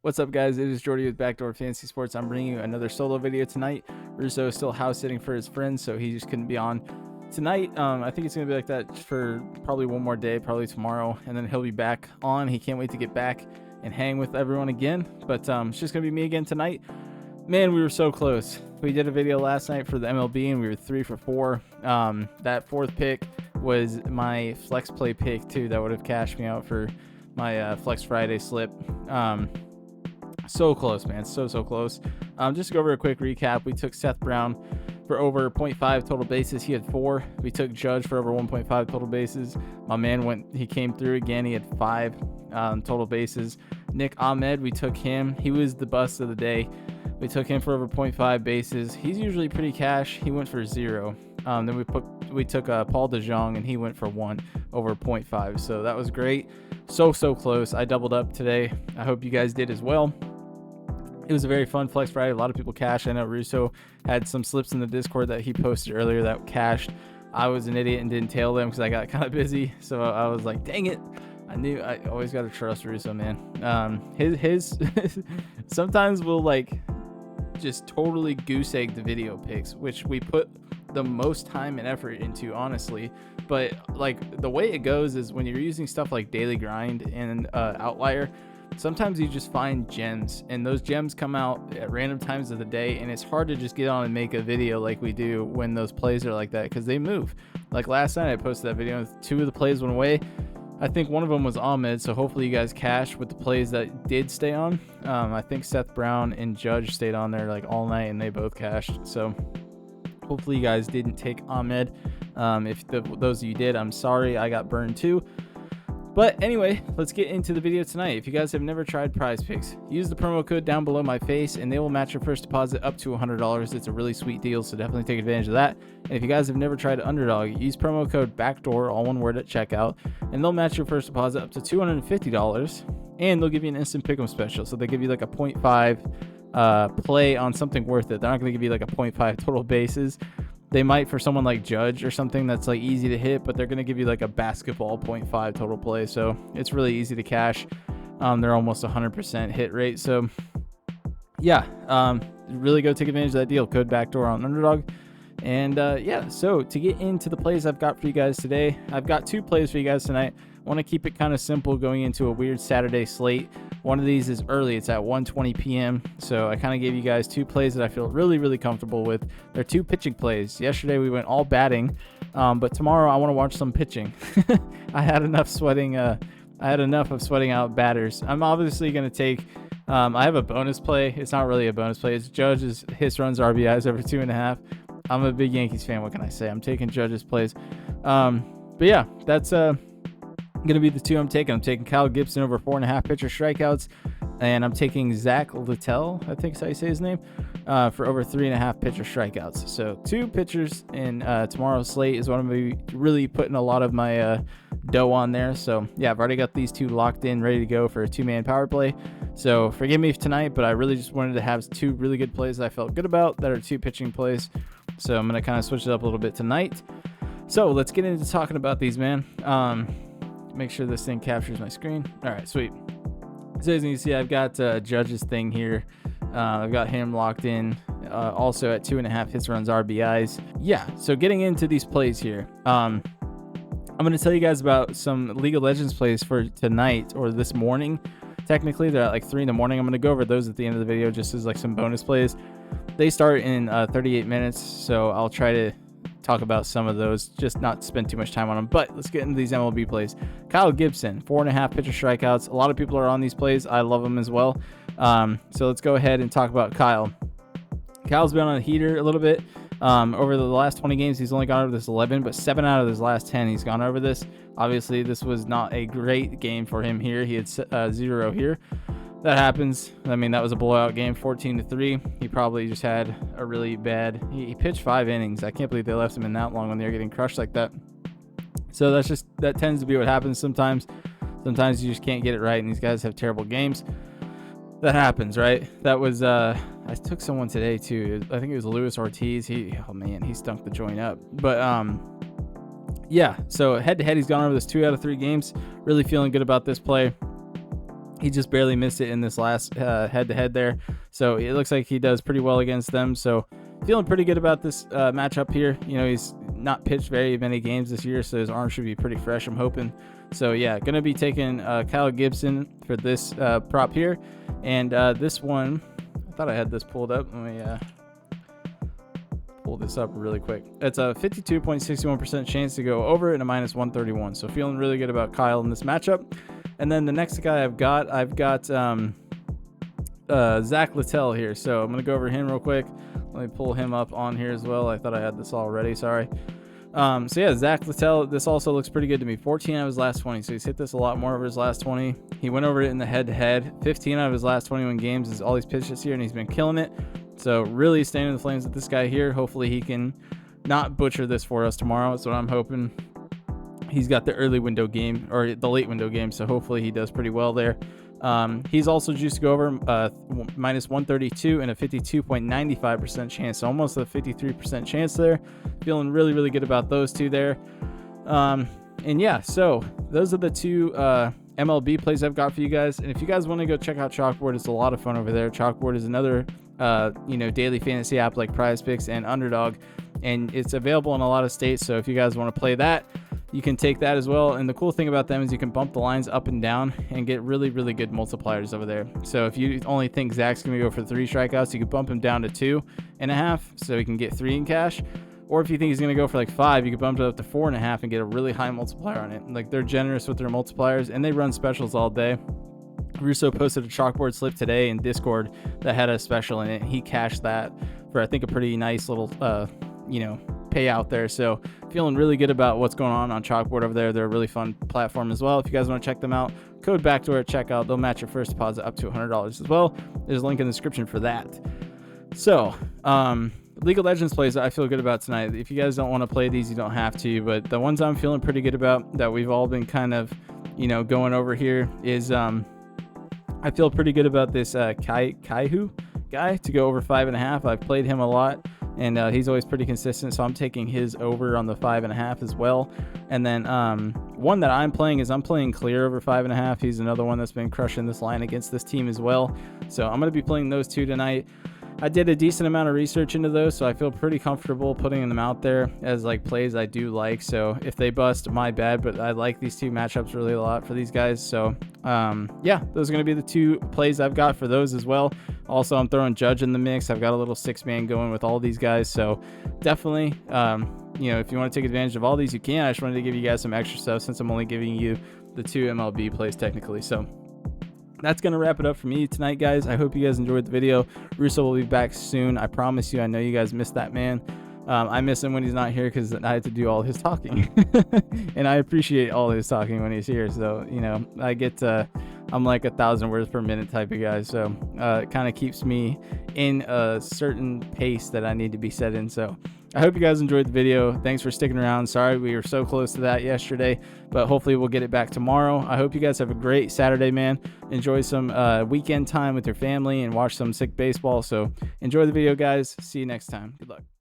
What's up, guys? It is Jordy with Backdoor Fantasy Sports. I'm bringing you another solo video tonight. Russo is still house sitting for his friends, so he just couldn't be on tonight. I think it's going to be like that for probably one more day, probably tomorrow, and then he'll be back on. He can't wait to get back and hang with everyone again, but it's just going to be me again tonight. Man, we were so close. We did a video last night for the MLB, and we were 3 for 4. That fourth pick was my flex play pick, too. That would have cashed me out for my Flex Friday slip. So close, man. So close. Just to go over a quick recap, we took Seth Brown for over 0.5 total bases. He had 4. We took Judge for over 1.5 total bases. My man he came through again. He had 5 total bases. Nick Ahmed, we took him. He was the bust of the day. We took him for over 0.5 bases. He's usually pretty cash. He went for 0. Then we took Paul DeJong, and he went for 1 over 0.5. So that was great. So close. I doubled up today. I hope you guys did as well. It was a very fun Flex Friday. A lot of people cashed. I know Russo had some slips in the Discord that he posted earlier that cashed. I was an idiot and didn't tail them because I got kind of busy. So I was like, dang it. I always got to trust Russo, man. His sometimes we'll like just totally goose egg the video picks, which we put the most time and effort into, honestly. But like the way it goes is when you're using stuff like Daily Grind and Outlier, sometimes you just find gems, and those gems come out at random times of the day, and it's hard to just get on and make a video like we do when those plays are like that, because they move. Like last night I posted that video, 2 of the plays went away. I think one of them was Ahmed, so hopefully you guys cashed with the plays that did stay on. I think Seth Brown and Judge stayed on there like all night, and they both cashed. So hopefully you guys didn't take Ahmed. If those of you did, I'm sorry. I got burned too. But anyway, let's get into the video tonight. If you guys have never tried Prize Picks, use the promo code down below my face, and they will match your first deposit up to $100. It's a really sweet deal, so definitely take advantage of that. And if you guys have never tried Underdog, use promo code BACKDOOR, all one word, at checkout, and they'll match your first deposit up to $250, and they'll give you an instant pick'em special. So they give you like a 0.5 play on something worth it. They're not going to give you like a 0.5 total bases. They might for someone like Judge or something that's like easy to hit, but they're going to give you like a basketball 0.5 total play. So it's really easy to cash. They're almost 100% hit rate. So yeah, really go take advantage of that deal. Code BACKDOOR on Underdog. And yeah, so to get into the plays I've got for you guys today, I've got 2 plays for you guys tonight. I want to keep it kind of simple going into a weird Saturday slate. One of these is early. It's at 1:20 p.m. So I kind of gave you guys 2 plays that I feel really comfortable with. They're 2 pitching plays. Yesterday we went all batting, but tomorrow I want to watch some pitching. I had enough sweating. I had enough of sweating out batters. I'm obviously going to take. I have a bonus play. It's not really a bonus play. It's Judge's hits, runs, RBIs over 2.5. I'm a big Yankees fan. What can I say? I'm taking Judge's plays. But yeah, that's going to be the 2 I'm taking. I'm taking Kyle Gibson over 4.5 pitcher strikeouts, and I'm taking Zach Littell, I think is how you say his name, for over 3.5 pitcher strikeouts. So 2 pitchers in tomorrow's slate is what I'm going to be really putting a lot of my dough on there. So yeah, I've already got these 2 locked in, ready to go for a 2-man power play. So forgive me tonight, but I really just wanted to have 2 really good plays that I felt good about that are 2 pitching plays. So I'm going to kind of switch it up a little bit tonight. So let's get into talking about these, man. Make sure this thing captures my screen. All right, sweet. So as you can see, I've got Judge's thing here. I've got him locked in, also at 2.5 hits, runs, RBIs. Yeah, so getting into these plays here. I'm going to tell you guys about some League of Legends plays for tonight, or this morning. Technically, they're at like 3 in the morning. I'm going to go over those at the end of the video just as like some bonus plays. They start in 38 minutes, so I'll try to talk about some of those, just not spend too much time on them. But let's get into these MLB plays. Kyle Gibson, 4.5 pitcher strikeouts. A lot of people are on these plays. I love them as well. So let's go ahead and talk about Kyle. Kyle's been on a heater a little bit. Over the last 20 games, he's only gone over this 11, but 7 out of his last 10, he's gone over this. Obviously, this was not a great game for him here. He had 0 here. That happens. I mean, that was a blowout game, 14-3. He probably just had a really bad. He pitched 5 innings. I can't believe they left him in that long when they were getting crushed like that. So that tends to be what happens sometimes. Sometimes you just can't get it right, and these guys have terrible games. That happens, right? That was I took someone today too. I think it was Luis Ortiz. He stunk the joint up. But yeah. So head to head, he's gone over this 2 out of 3 games. Really feeling good about this play. He just barely missed it in this last head-to-head there. So it looks like he does pretty well against them. So feeling pretty good about this matchup here. You know, he's not pitched very many games this year, so his arm should be pretty fresh, I'm hoping. So yeah, going to be taking Kyle Gibson for this prop here. And this one, I thought I had this pulled up. Let me pull this up really quick. It's a 52.61% chance to go over and a -131. So feeling really good about Kyle in this matchup. And then the next guy I've got Zach Littell here. So I'm going to go over him real quick. Let me pull him up on here as well. I thought I had this already. Sorry. So yeah, Zach Littell, this also looks pretty good to me. 14 out of his last 20. So he's hit this a lot more over his last 20. He went over it in the head-to-head. 15 out of his last 21 games is all he's pitched this year, and he's been killing it. So really staying in the flames with this guy here. Hopefully he can not butcher this for us tomorrow. That's what I'm hoping. He's got the early window game, or the late window game, so hopefully he does pretty well there. He's also juiced to go over -132 and a 52.95% chance, so almost a 53% chance there. Feeling really, really good about those two there. And yeah, so those are the two MLB plays I've got for you guys. And if you guys want to go check out Chalkboard, it's a lot of fun over there. Chalkboard is another daily fantasy app like Prize Picks and Underdog, and it's available in a lot of states. So if you guys want to play that, you can take that as well. And the cool thing about them is you can bump the lines up and down and get really, really good multipliers over there. So if you only think Zach's going to go for 3 strikeouts, you can bump him down to 2.5 so he can get 3 in cash. Or if you think he's going to go for like 5, you can bump it up to 4.5 and get a really high multiplier on it. Like, they're generous with their multipliers, and they run specials all day. Russo posted a Chalkboard slip today in Discord that had a special in it. He cashed that for, I think, a pretty nice little, payout there. So feeling really good about what's going on Chalkboard over there. They're a really fun platform as well. If you guys want to check them out, code backdoor at checkout. They'll match your first deposit up to $100 as well. There's a link in the description for that. So League of Legends plays I feel good about tonight. If you guys don't want to play these, you don't have to, but the ones I'm feeling pretty good about that we've all been kind of going over here is I feel pretty good about this Kaihu guy to go over 5.5. I've played him a lot, and he's always pretty consistent, so I'm taking his over on the 5.5 as well. And then one that I'm playing Clear over 5.5. He's another one that's been crushing this line against this team as well. So I'm going to be playing those two tonight. I did a decent amount of research into those, so I feel pretty comfortable putting them out there as like plays I do like. So if they bust, my bad, but I like these two matchups really a lot for these guys. So yeah, those are going to be the two plays I've got for those as well. Also, I'm throwing Judge in the mix. I've got a little 6-man going with all these guys. So definitely, if you want to take advantage of all these, you can. I just wanted to give you guys some extra stuff since I'm only giving you the 2 MLB plays technically. So that's going to wrap it up for me tonight, guys. I hope you guys enjoyed the video. Russo will be back soon. I promise you. I know you guys missed that man. I miss him when he's not here because I had to do all his talking. And I appreciate all his talking when he's here. So, I get I'm like 1,000 words per minute type of guy. So it kind of keeps me in a certain pace that I need to be set in. So I hope you guys enjoyed the video. Thanks for sticking around. Sorry we were so close to that yesterday, but hopefully we'll get it back tomorrow. I hope you guys have a great Saturday, man. Enjoy some weekend time with your family and watch some sick baseball. So enjoy the video, guys. See you next time. Good luck.